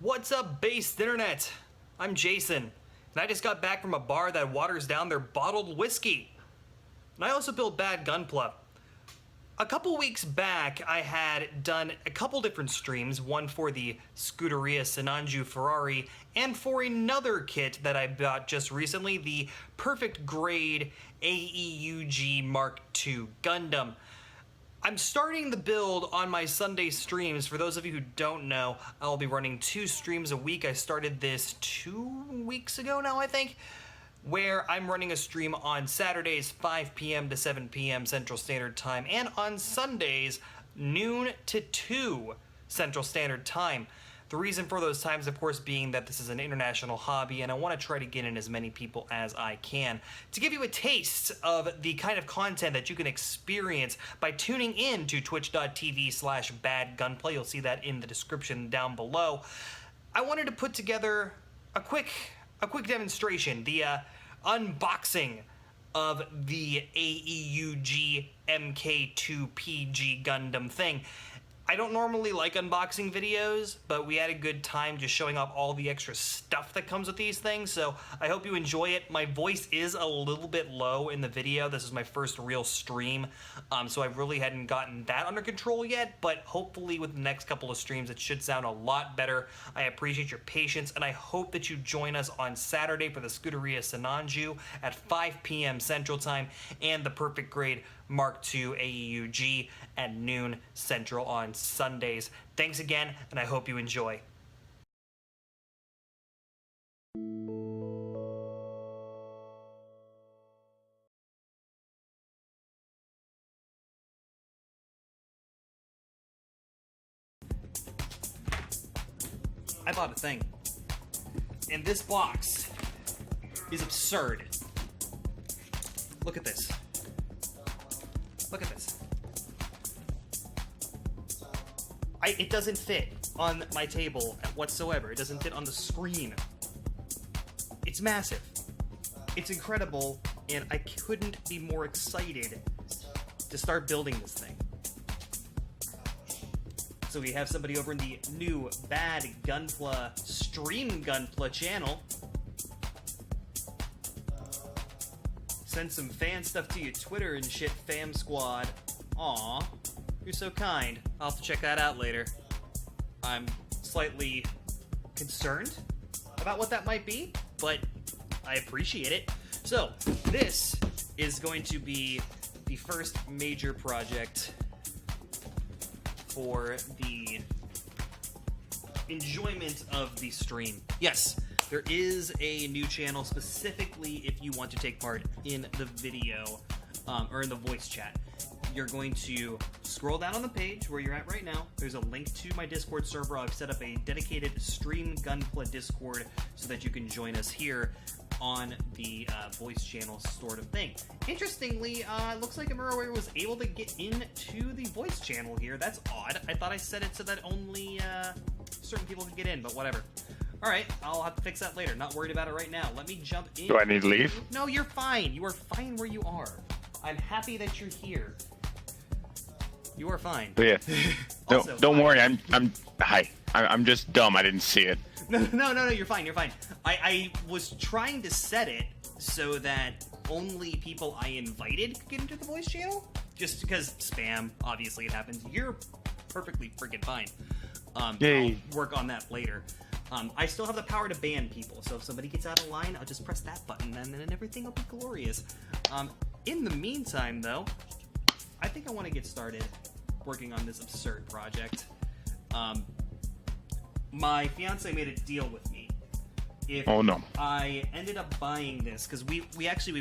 What's up, based internet? I'm Jason, and I just got back from a bar that waters down their bottled whiskey. And I also built Gunpla. A couple weeks back, I had done a couple different streams, one for the Scuderia Sinanju Ferrari, and for another kit that I bought just recently, the Perfect Grade AEUG Mark II Gundam. I'm starting the build on my Sunday streams. For those of you who don't know, I'll be running 2 streams a week. I started this 2 weeks ago now, I think, where I'm running a stream on Saturdays 5 p.m. to 7 p.m. Central Standard Time, and on Sundays noon to 2 Central Standard Time. The reason for those times, of course, being that this is an international hobby and I want to try to get in as many people as I can. To give you a taste of the kind of content that you can experience by tuning in to twitch.tv/badgunplay, you'll see that in the description down below, I wanted to put together a quick demonstration, the unboxing of the AEUG MK2PG Gundam thing. I don't normally like unboxing videos, but we had a good time just showing off all the extra stuff that comes with these things, so I hope you enjoy it. My voice is a little bit low in the video. This is my first real stream, so I really hadn't gotten that under control yet, but hopefully with the next couple of streams it should sound a lot better. I appreciate your patience, and I hope that you join us on Saturday for the Scuderia Sinanju at 5 p.m. Central Time, and the Perfect Grade Mark II AEUG at noon Central on Sundays. Thanks again, and I hope you enjoy. I bought a thing, and this box is absurd. Look at this. Look at this. It doesn't fit on my table whatsoever. It doesn't fit on the screen. It's massive. It's incredible, and I couldn't be more excited to start building this thing. So we have somebody over in the new Bad Gunpla Streamgunpla channel. Send some fan stuff to your Twitter and shit, fam squad. Aw, you're so kind. I'll have to check that out later. I'm slightly concerned about what that might be, but I appreciate it. So, this is going to be the first major project for the enjoyment of the stream. Yes, there is a new channel specifically if you want to take part in the video, or in the voice chat. You're going to scroll down on the page where you're at right now. There's a link to my Discord server. I've set up a dedicated Streamgunpla Discord so that you can join us here on the voice channel sort of thing. Interestingly, it looks like Amuro was able to get into the voice channel here. That's odd. I thought I set it so that only certain people could get in, but whatever. Alright, I'll have to fix that later. Not worried about it right now. Let me jump in. Do I need to leave? No, you're fine. You are fine where you are. I'm happy that you're here. You are fine. Yeah. Also, don't worry. I'm just dumb. I didn't see it. No, you're fine, you're fine. I was trying to set it so that only people I invited could get into the voice channel. Just because spam, obviously it happens. You're perfectly freaking fine. Yay. I'll work on that later. I still have the power to ban people, so if somebody gets out of line, I'll just press that button and then everything will be glorious. In the meantime, though, I think I want to get started working on this absurd project. My fiance made a deal with me. If I ended up buying this, because we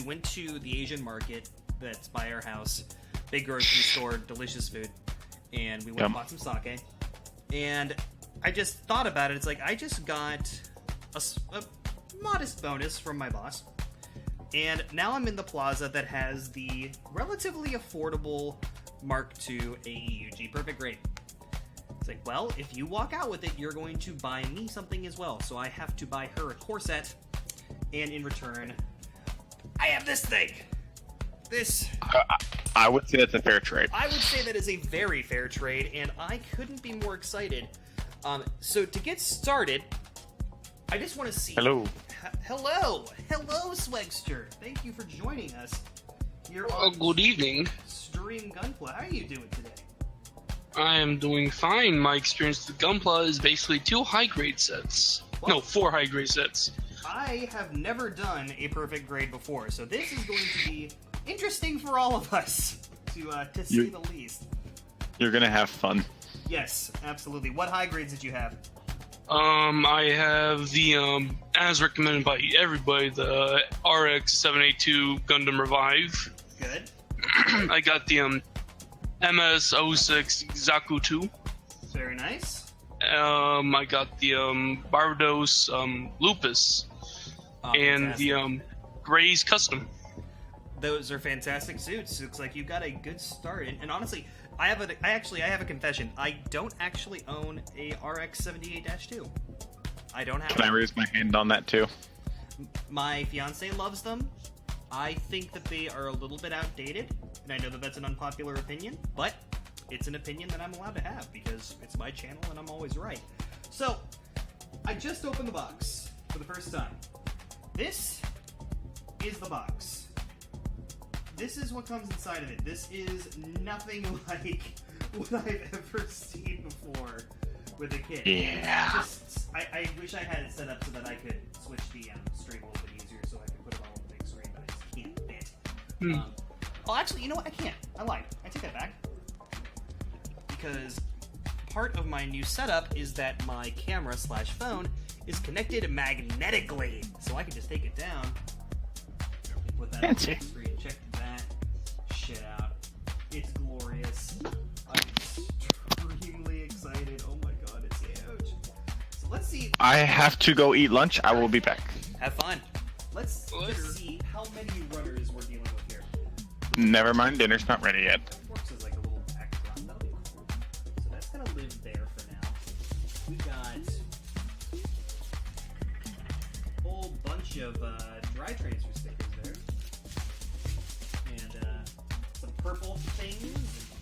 went to the Asian market that's by our house, big grocery store, delicious food, and we went and bought some sake. And I just thought about it. It's like I just got a modest bonus from my boss, and now I'm in the plaza that has the relatively affordable Mark II AEUG Perfect Grade. It's like, well, if you walk out with it, you're going to buy me something as well. So I have to buy her a corset, and in return, I have this thing. This. I would say that's a fair trade. I would say that is a very fair trade, and I couldn't be more excited. So to get started, I just want to see... Hello. Hello, Swagster. Thank you for joining us here on Good evening. Streamgunpla. How are you doing today? I am doing fine. My experience with Gunpla is basically 2 high-grade sets. Well, No, 4 high-grade sets. I have never done a perfect grade before, so this is going to be interesting for all of us, to say the least. You're gonna have fun. Yes, absolutely. What high grades did you have? I have the, as recommended by everybody, the RX-782 Gundam Revive. Good. I got the, MS-06 Zaku 2. Very nice. I got the, Barbados, Lupus. And Fantastic. the, Gray's Custom. Those are fantastic suits. Looks like you've got a good start. And honestly, I have a confession. I don't actually own a RX-78-2. I don't have Can I raise my hand on that too? My fiance loves them. I think that they are a little bit outdated, and I know that that's an unpopular opinion, but it's an opinion that I'm allowed to have because it's my channel and I'm always right. So, I just opened the box for the first time. This is the box. This is what comes inside of it. This is nothing like what I've ever seen before with a kit. Yeah. I wish I had it set up so that I could switch the stream a little bit easier so I could put it all on the big screen, but I just can't fit. Well, actually, you know what? I can't. I lied. I take that back. Because part of my new setup is that my camera/phone is connected magnetically. So I can just take it down. Put that on the big screen. Check that shit out. It's glorious. I'm extremely excited. Oh my god, it's huge. So let's see. I have to go eat lunch. I will be back. Have fun. Let's just see how many runners we're dealing with here. Never mind, dinner's not ready yet. Works as like a little background. That'll be cool. So that's gonna live there for now. We got a whole bunch of dry transfer stickers there. And some purple things.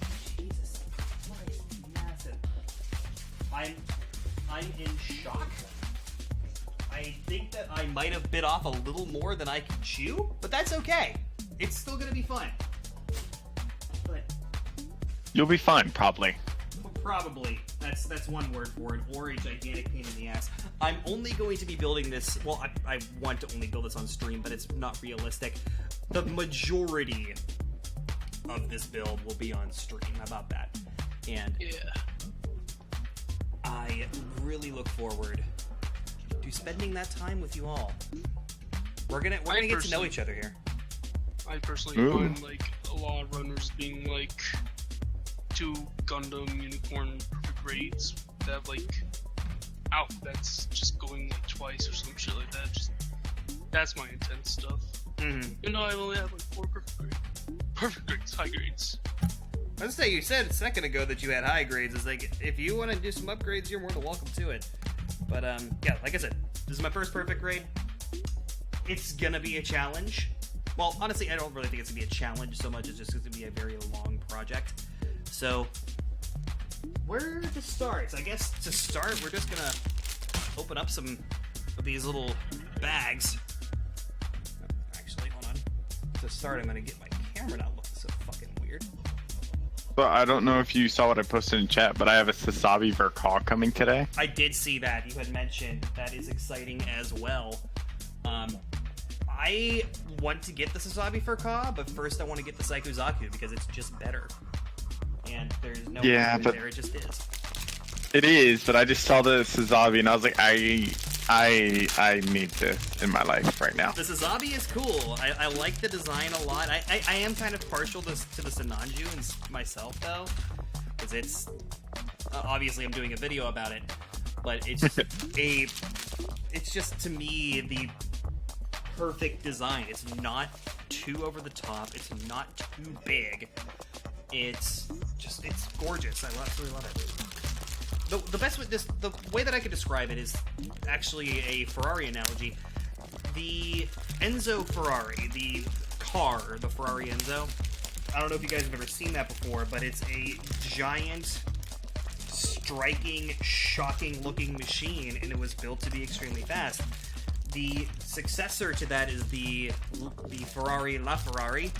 And Jesus Christ, massive. I'm in shock. I think that I might have bit off a little more than I could chew, but that's okay. It's still gonna be fun. But You'll be fine, probably. probably that's one word for it, or a gigantic pain in the ass. I'm only going to be building this. Well, I want to only build this on stream, but it's not realistic. The majority of this build will be on stream. How about that? And Yeah. I really look forward to spending that time with you all. We're gonna get to know each other here. I personally Ooh. find, like, a lot of runners being, like, 2 Gundam Unicorn perfect grades that have, like, that's just going, like, twice or some shit like that. Just, that's my intense stuff. Mm-hmm. You know, I only have, like, 4 perfect grades, high grades. I was gonna say, you said a second ago that you had high grades. It's like, if you want to do some upgrades, you're more than welcome to it. But, yeah, like I said, this is my first perfect grade. It's gonna be a challenge. Well, honestly, I don't really think it's gonna be a challenge so much. It's just gonna be a very long project. So, where to start? I guess to start, we're just gonna open up some of these little bags. Actually, hold on. To start, I'm gonna get my camera not looking so fucking weird. So I don't know if you saw what I posted in chat, but I have a Sasabi Verkaw coming today. I did see that. You had mentioned that is exciting as well. I want to get the Sasabi Verkaw, but first I want to get the Zaku because it's just better. And there's no Yeah, way but there, it just is. It is, but I just saw the Sasabi and I was like, I need this in my life right now. The Sasabi is cool. I like the design a lot. I am kind of partial to the Sinanju and myself though, because it's obviously I'm doing a video about it, but it's it's just to me the perfect design. It's not too over the top. It's not too big. It's gorgeous. I absolutely love it. The best way the way that I could describe it is actually a Ferrari analogy. The Enzo Ferrari, the car, the Ferrari Enzo. I don't know if you guys have ever seen that before, but it's a giant striking, shocking-looking machine, and it was built to be extremely fast. The successor to that is the Ferrari LaFerrari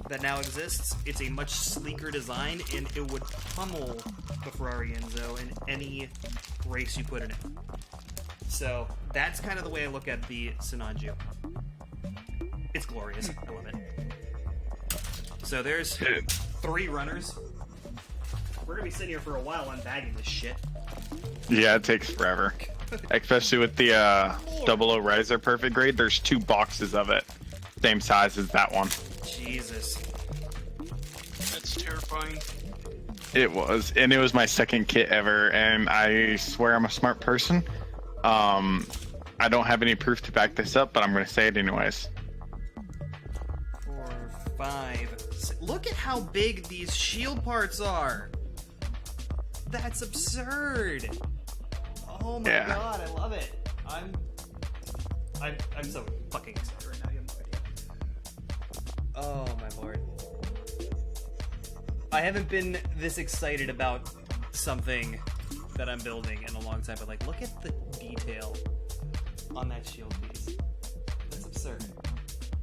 that now exists. It's a much sleeker design, and it would pummel the Ferrari Enzo in any race you put in it. So that's kind of the way I look at the Sinanju. It's glorious. I love it. So there's 3 runners. We're gonna be sitting here for a while unbagging this shit. Yeah, it takes forever. Especially with the 00 Riser perfect grade, there's 2 boxes of it. Same size as that one. Jesus. That's terrifying. It was, and it was my second kit ever, and I swear I'm a smart person. I don't have any proof to back this up, but I'm gonna say it anyways. 4, 5. Look at how big these shield parts are. That's absurd. Oh my god, I love it. I'm so fucking excited right now. You have no idea. Oh my lord. I haven't been this excited about something that I'm building in a long time, but like, look at the detail on that shield piece. That's absurd.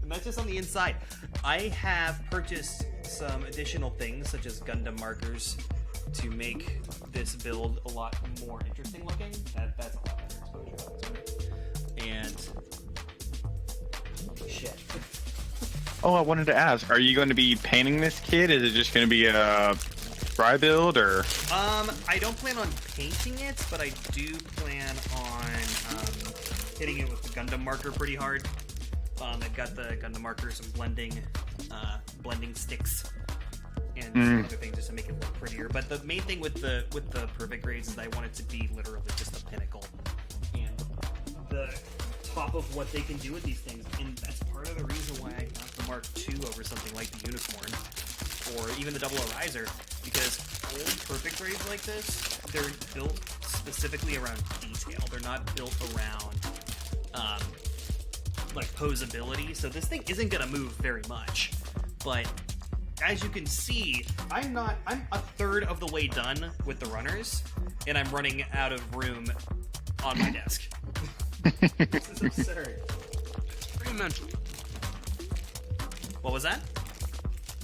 And that's just on the inside. I have purchased some additional things, such as Gundam markers, to make this build a lot more interesting looking. That's a lot better exposure. And shit. Oh, I wanted to ask, are you going to be painting this kit? Is it just going to be a dry build, or? I don't plan on painting it, but I do plan on hitting it with the Gundam marker pretty hard. I've got the Gundam marker, some blending sticks, and some other things just to make it look prettier. But the main thing with the perfect grades is I want it to be literally just a pinnacle and the top of what they can do with these things. And that's part of the reason why I got the Mark II over something like the Unicorn or even the 00 Riser, because old perfect grades like this, they're built specifically around detail. They're not built around like posability. So this thing isn't gonna move very much, but as you can see, I'm a third of the way done with the runners, and I'm running out of room on my desk. This is absurd. It's pretty mental. What was that?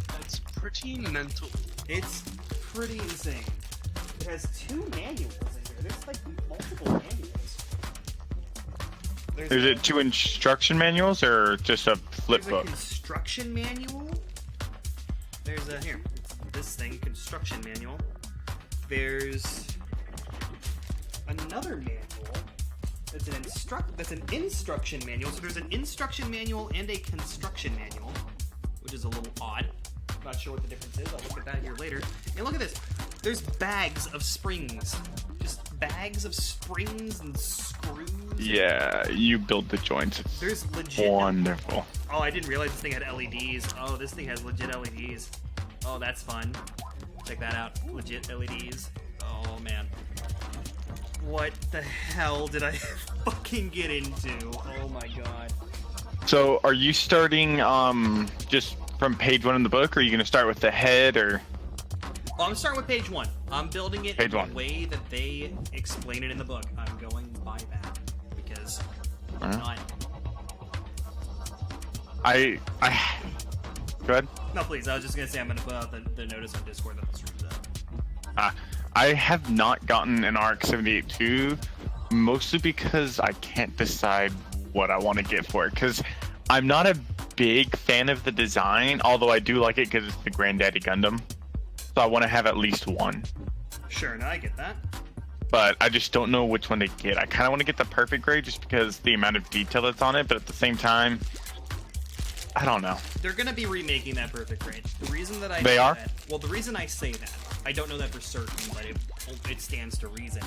That's pretty mental. It's pretty insane. It has 2 manuals in here. There's like multiple manuals. Is it 2 instruction manuals or just a flip book? There's a construction manual. There's a this thing, construction manual. There's another manual. That's an instruction manual. So there's an instruction manual and a construction manual, which is a little odd. Not sure what the difference is. I'll look at that here later. And look at this. There's bags of springs. Just bags of springs and screws. Yeah, you build the joints. There's legit. Wonderful. Oh, I didn't realize this thing had LEDs. Oh, this thing has legit LEDs. Oh, that's fun. Check that out. Legit LEDs. Oh, man. What the hell did I fucking get into? Oh my god. So, are you starting just from page 1 in the book, or are you going to start with the head, or? Well, I'm starting with page 1. I'm building it page in 1. the way that they explain it in the book. I'm going by that because I'm not. Go ahead. No, please. I was just gonna say I'm gonna put out the notice on Discord that the stream's up. I have not gotten an RX-78-2, mostly because I can't decide what I want to get for it. Because I'm not a big fan of the design, although I do like it because it's the Granddaddy Gundam. So I want to have at least one. Sure, no, I get that. But I just don't know which one to get. I kind of want to get the perfect grade just because the amount of detail that's on it, but at the same time, I don't know. They're gonna be remaking that perfect grade. The reason that I They say are? that, well, the reason I say that, I don't know that for certain, but it stands to reason,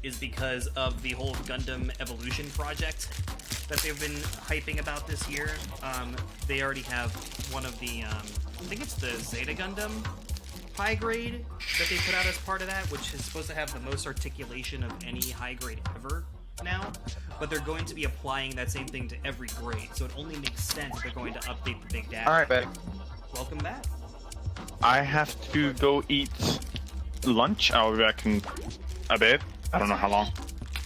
is because of the whole Gundam Evolution project that they've been hyping about this year. They already have one of the, I think it's the Zeta Gundam high grade that they put out as part of that, which is supposed to have the most articulation of any high grade ever now, but they're going to be applying that same thing to every grade, so it only makes sense if they're going to update the big data. Alright, babe. Welcome back. I have to go eat lunch. I'll be back in a bit. I don't know how long.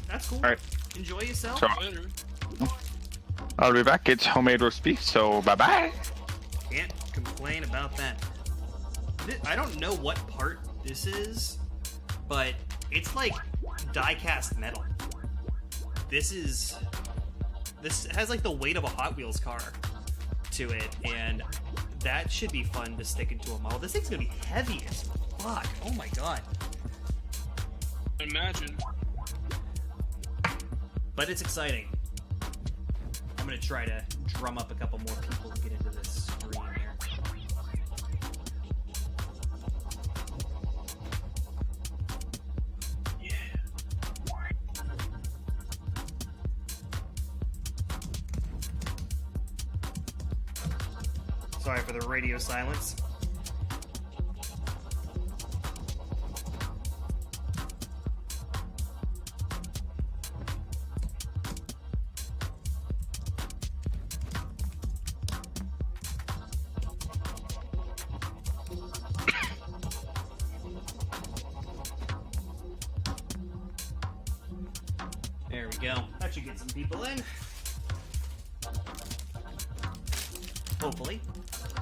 That's cool. All right. Enjoy yourself. So Later. I'll be back. It's homemade roast beef. So bye bye. Can't complain about that. I don't know what part this is, but it's like die-cast metal. This has like the weight of a Hot Wheels car to it, and that should be fun to stick into a model. This thing's gonna be heavy as fuck. Oh my god. Imagine. But it's exciting. I'm gonna try to drum up a couple more people to get into this stream here. Sorry for the radio silence. There we go. That should get some people in. Hopefully.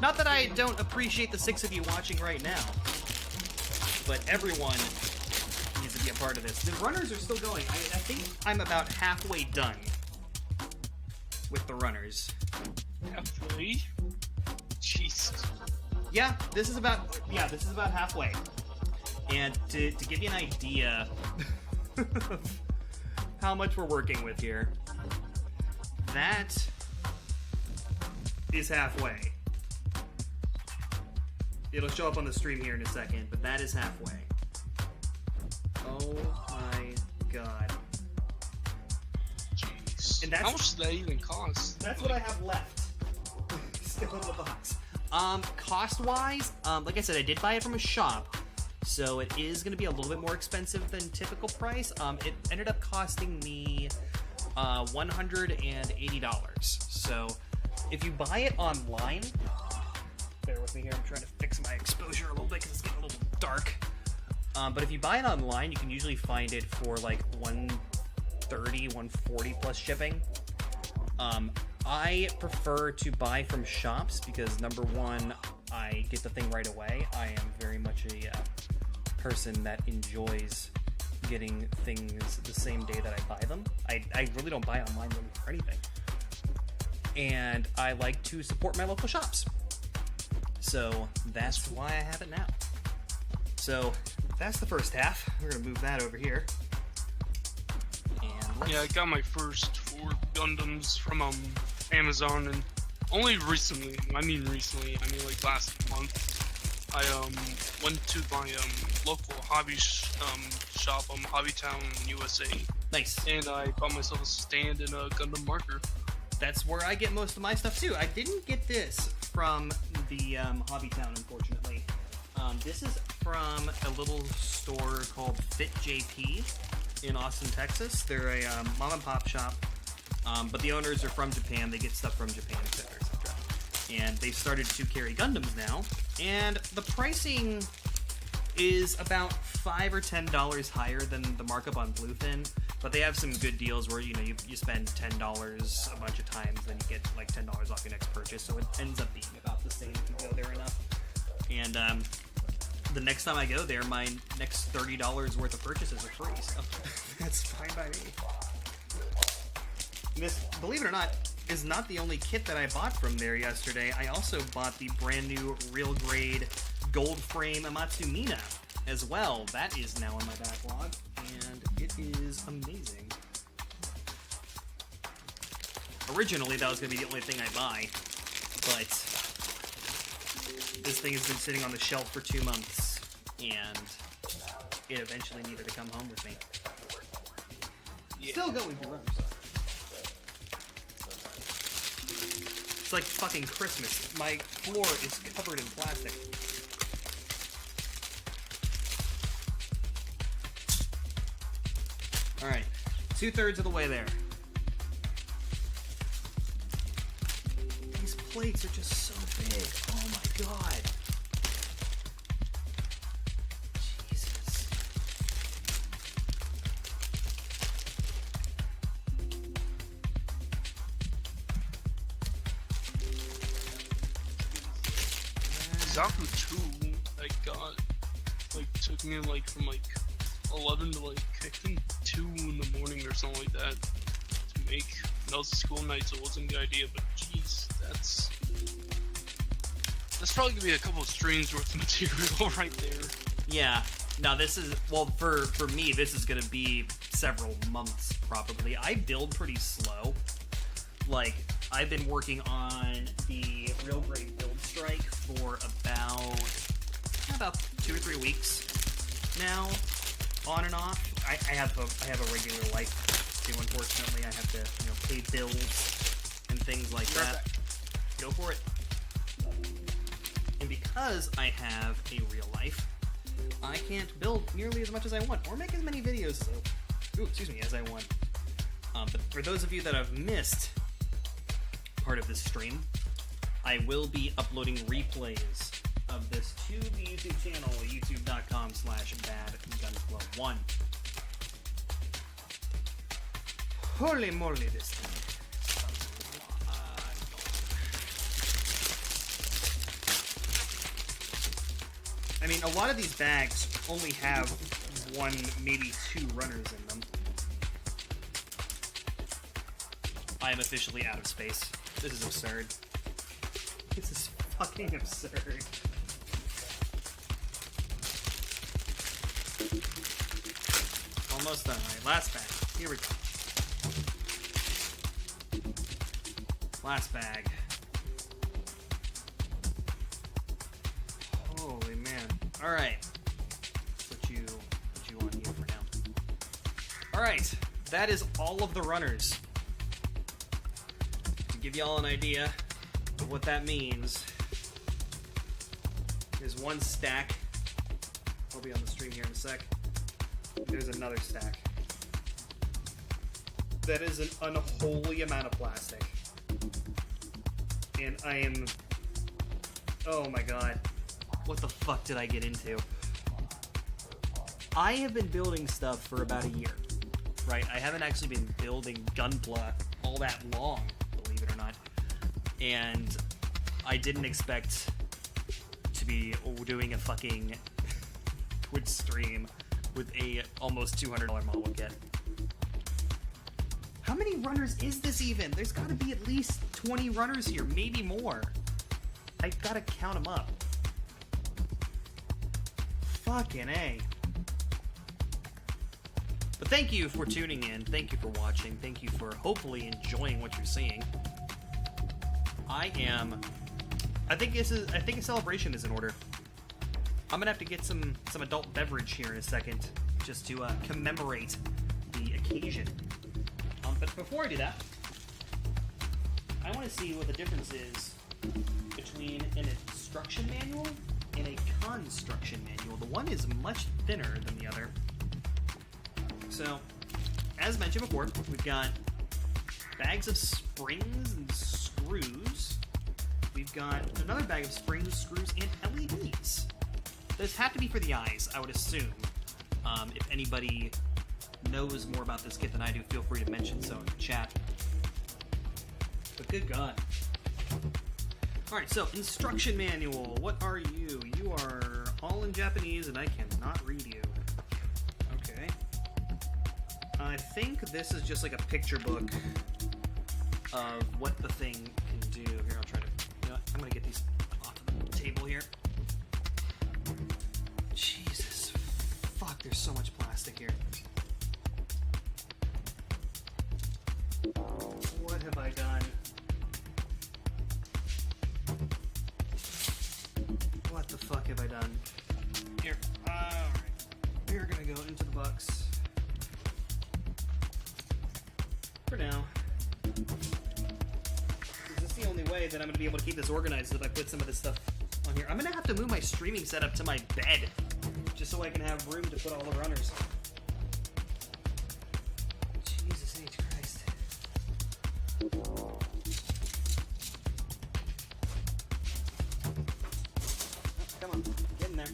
Not that I don't appreciate the 6 of you watching right now, but everyone needs to be a part of this. The runners are still going. I think I'm about halfway done with the runners. Halfway? Jesus. Yeah, this is about halfway. And to give you an idea of how much we're working with here, that is halfway. It'll show up on the stream here in a second, but that is halfway. Oh my god. Jeez. And that's- How much does that even cost? That's what I have left. Still in the box. Cost-wise, like I said, I did buy it from a shop, so it is going to be a little bit more expensive than typical price. It ended up costing me $180. So if you buy it online, bear with me here, I'm trying to fix my exposure a little bit because it's getting a little dark. But if you buy it online, you can usually find it for like $130, $140 plus shipping. I prefer to buy from shops because, number one, I get the thing right away. I am very much a person that enjoys getting things the same day that I buy them. I really don't buy online really for anything. And I like to support my local shops. So that's why I have it now. So that's the first half. We're going to move that over here. And Yeah, I got my first 4 Gundams from Amazon, and only recently. I mean like last month. I went to my local hobby shop, Hobbytown, USA. Nice. And I bought myself a stand and a Gundam marker. That's where I get most of my stuff too. I didn't get this from the Hobbytown, unfortunately. This is from a little store called Fit JP in Austin, Texas. They're a mom and pop shop, but the owners are from Japan. They get stuff from Japan, etc., etc. And they've started to carry Gundams now, and the pricing is about $5 or $10 higher than the markup on Bluefin, but they have some good deals where you spend $10 a bunch of times, then you get like $10 off your next purchase, so it ends up being about the same if you go there enough. And the next time I go there, my next $30 worth of purchases are free, so that's fine by me. This, believe it or not, is not the only kit that I bought from there yesterday. I also bought the brand new real grade gold frame Amatsu Mina as well. That is now in my backlog, and it is amazing. Originally, that was going to be the only thing I buy, but this thing has been sitting on the shelf for 2 months, and it eventually needed to come home with me. Yeah. Still going through runners. It's like fucking Christmas. My floor is covered in plastic. Alright, 2/3 of the way there. These plates are just so big. Oh my god. Jesus. Gaku 2, I got, like, took me, like, from, like, 11 to, like, I think 2 in the morning or something like that to make. And that was a school night, so it wasn't a good idea, but jeez, that's probably gonna be a couple of streams worth of material right there. Yeah. No, this is, well, for me, this is gonna be several months, probably. I build pretty slow. Like, I've been working on the Real Great Build Strike for about 2 or 3 weeks now, on and off. I have a regular life too, unfortunately. I have to, pay bills and things like that. Go for it. And because I have a real life, I can't build nearly as much as I want, or make as many videos as I want. But for those of you that have missed part of this stream, I will be uploading replays of this to the YouTube channel, youtube.com/badgunpla1. Holy moly, this thing. I mean, a lot of these bags only have 1, maybe 2 runners in them. I am officially out of space. This is absurd. This is fucking absurd. Almost done. Alright, last bag. Here we go. Last bag. Holy man. Alright. Put you on here for now. Alright. That is all of the runners. To give y'all an idea of what that means, there's 1 stack. I'll be on the stream here in a sec. There's another stack. That is an unholy amount of plastic. And I am... Oh my god. What the fuck did I get into? I have been building stuff for about a year, right? I haven't actually been building Gunpla all that long, believe it or not. And I didn't expect to be doing a fucking Twitch stream with a almost $200 model kit. How many runners is this even? There's gotta be at least 20 runners here, maybe more. I gotta count them up. Fucking A. But thank you for tuning in. Thank you for watching. Thank you for hopefully enjoying what you're seeing. I think a celebration is in order. I'm gonna have to get some adult beverage here in a second, just to commemorate the occasion. But before I do that, I want to see what the difference is between an instruction manual and a construction manual. The one is much thinner than the other. So, as mentioned before, we've got bags of springs and screws. We've got another bag of springs, screws, and LEDs. Those have to be for the eyes, I would assume. If anybody knows more about this kit than I do, feel free to mention so in the chat. But good God. Alright, so instruction manual. What are you? You are all in Japanese and I cannot read you. Okay. I think this is just like a picture book of what the thing can do. Here, I'll try to... You know what? I'm gonna get these off the table here. Jesus. Fuck, there's so much plastic here. What have I done? What the fuck have I done? Here. Alright. We're gonna go into the box. For now. This is the only way that I'm gonna be able to keep this organized if I put some of this stuff on here. I'm gonna have to move my streaming setup to my bed, just so I can have room to put all the runners. Jesus H. Christ. Oh, come on, get in there.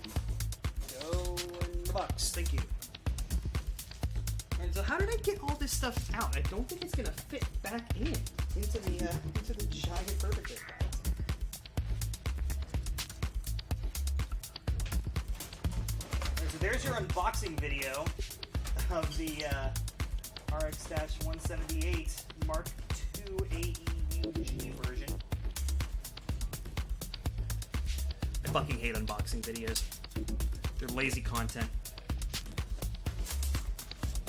Go in the box. Thank you. And so, how did I get all this stuff out? I don't think it's gonna fit back into the giant perfect box. there's your unboxing video of the RX-178 Mark II AEUG version. I fucking hate unboxing videos. They're lazy content.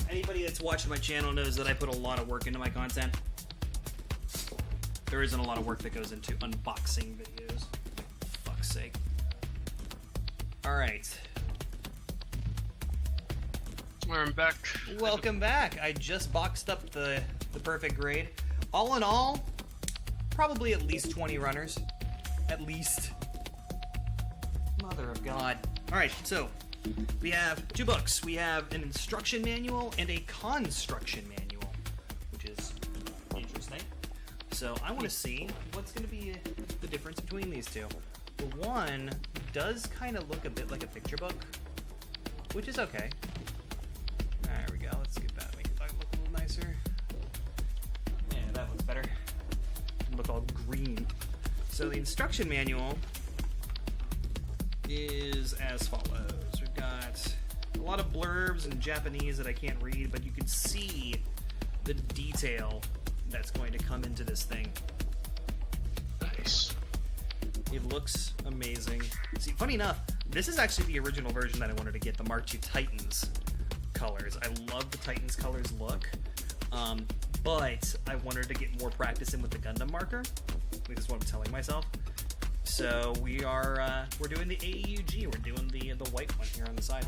Anybody that's watched my channel knows that I put a lot of work into my content. There isn't a lot of work that goes into unboxing videos. For fuck's sake. Alright. I'm back. Welcome back. I just boxed up the perfect grade. All in all, probably at least 20 runners. At least. Mother of God. Alright, so we have 2 books. We have an instruction manual and a construction manual, which is interesting. So I want to see what's going to be the difference between these two. The one does kind of look a bit like a picture book, which is okay. There we go. Let's get that. Make it look a little nicer. Yeah, that looks better. Look all green. So the instruction manual is as follows. We've got a lot of blurbs in Japanese that I can't read, but you can see the detail that's going to come into this thing. Nice. It looks amazing. See, funny enough, this is actually the original version that I wanted to get, the Mark II Titans colors. I love the Titans colors look, but I wanted to get more practice in with the Gundam marker. At least is what I'm telling myself. So we're doing the AEUG. We're doing the white one here on the side.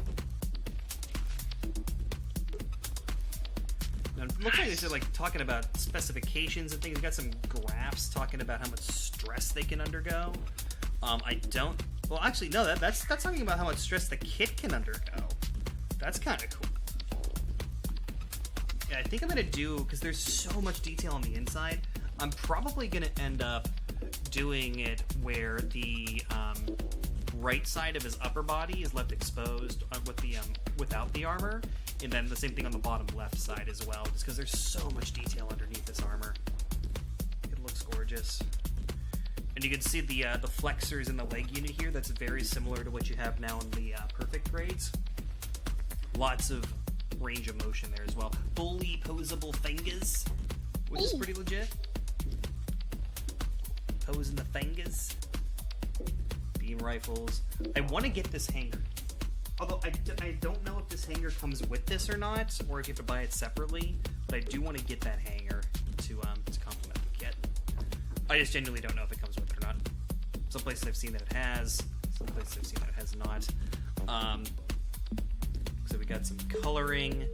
Now, it looks like they're like talking about specifications and things. We got some graphs talking about how much stress they can undergo. I don't. Well, actually, no. That's talking about how much stress the kit can undergo. That's kind of cool. Yeah, I think I'm gonna do, because there's so much detail on the inside. I'm probably gonna end up doing it where the right side of his upper body is left exposed with the without the armor, and then the same thing on the bottom left side as well, just because there's so much detail underneath this armor. It looks gorgeous. And you can see the flexors in the leg unit here. That's very similar to what you have now in the perfect grades. Lots of range of motion there as well. Fully posable fingers, which is pretty legit. Pose in the fingers. Beam rifles. I want to get this hanger. Although I don't know if this hanger comes with this or not, or if you have to buy it separately. But I do want to get that hanger to complement the kit. I just genuinely don't know if it comes with it or not. Some places I've seen that it has. Some places I've seen that it has not. So we got some coloring.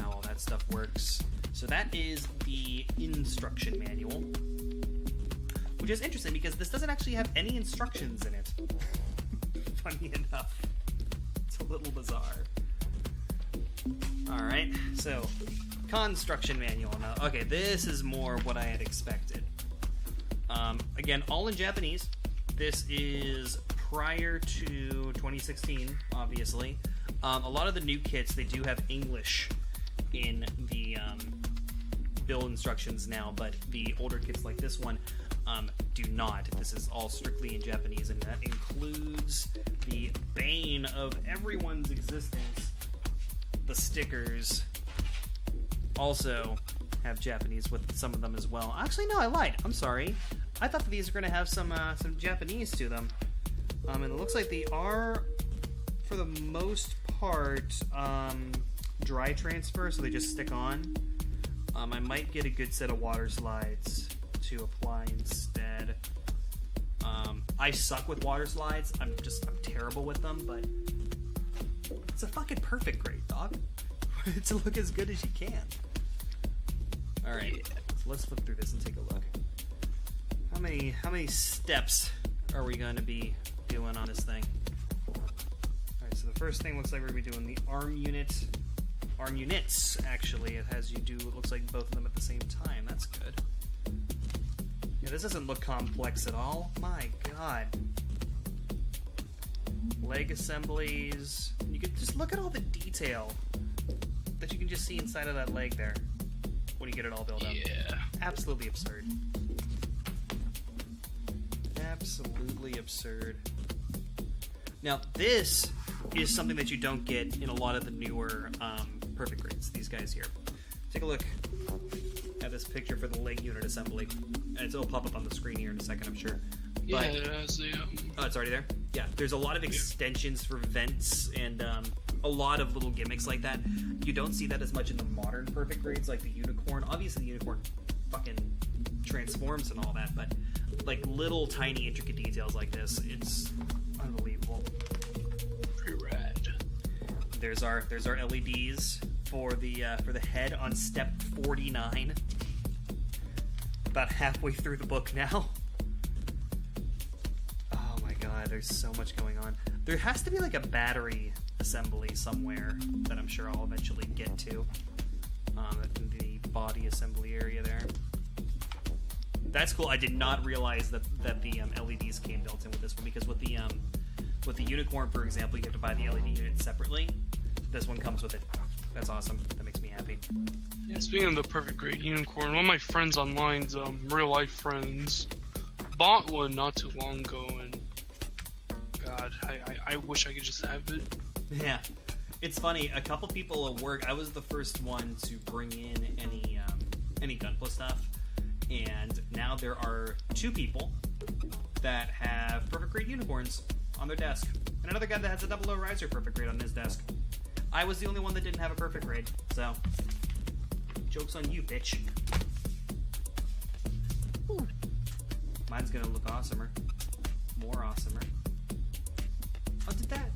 How all that stuff works. So that is the instruction manual, which is interesting because this doesn't actually have any instructions in it. Funny enough. It's a little bizarre. Alright, so construction manual. Now, okay, this is more what I had expected. Again, all in Japanese. This is prior to 2016, obviously. A lot of the new kits, they do have English in the build instructions now, but the older kits like this one do not. This is all strictly in Japanese, and that includes the bane of everyone's existence. The stickers also have Japanese with some of them as well. Actually, no, I lied. I'm sorry. I thought that these were going to have some Japanese to them. And it looks like they are, for the most part, dry transfer, so they just stick on. I might get a good set of water slides to apply instead. I suck with water slides. I'm terrible with them, but it's a fucking perfect grade, dog. To look as good as you can. Alright, so let's flip through this and take a look. How many steps are we going to be doing on this thing? Alright, so the first thing looks like we're going to be doing the arm units, actually. It has you do, it looks like both of them at the same time. That's good. Yeah, this doesn't look complex at all. My god. Leg assemblies. You can just look at all the detail that you can just see inside of that leg there when you get it all built up. Yeah. Absolutely absurd. Absolutely absurd. Now, this is something that you don't get in a lot of the newer perfect grades, these guys here. Take a look at this picture for the leg unit assembly. And it'll pop up on the screen here in a second, I'm sure. Yeah, But, it has a, oh, it's already there? Yeah, there's a lot of extensions for vents and a lot of little gimmicks like that. You don't see that as much in the modern perfect grades, like the unicorn. Obviously, the unicorn fucking transforms and all that, but like little tiny intricate details like this, it's unbelievable. pretty rad. There's our LEDs for the head on step 49. About halfway through the book now. Oh my god, there's so much going on. There has to be like a battery assembly somewhere that I'm sure I'll eventually get to. In the body assembly area there. That's cool. I did not realize that the LEDs came built in with this one, because with the unicorn, for example, you have to buy the LED unit separately. This one comes with it. That's awesome. That makes me happy. Yeah, speaking of the perfect grade unicorn, one of my friends online's real life friends bought one not too long ago, and God, I wish I could just have it. Yeah, it's funny. A couple people at work. I was the first one to bring in any Gunpla stuff, and now there are 2 people that have perfect grade unicorns on their desk, and another guy that has a 00 riser perfect grade on his desk. I was the only one that didn't have a perfect grade, so joke's on you, bitch. Ooh. Mine's gonna look awesomer, more awesomer. Oh, did that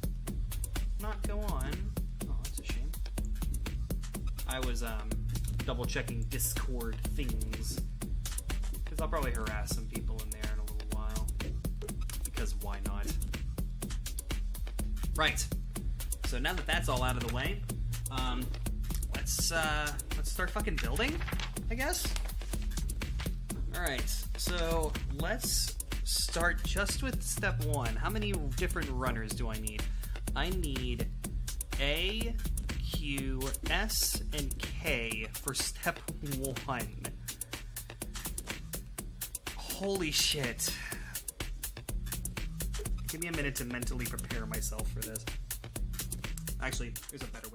not go on? Oh, that's a shame. I was double checking Discord things, because I'll probably harass some people in there in a little while, because why not? Right. So now that that's all out of the way, let's start fucking building, I guess. All right. So let's start just with step 1. How many different runners do I need? I need A, Q, S, and K for step 1. Holy shit. Give me a minute to mentally prepare myself for this. Actually, there's a better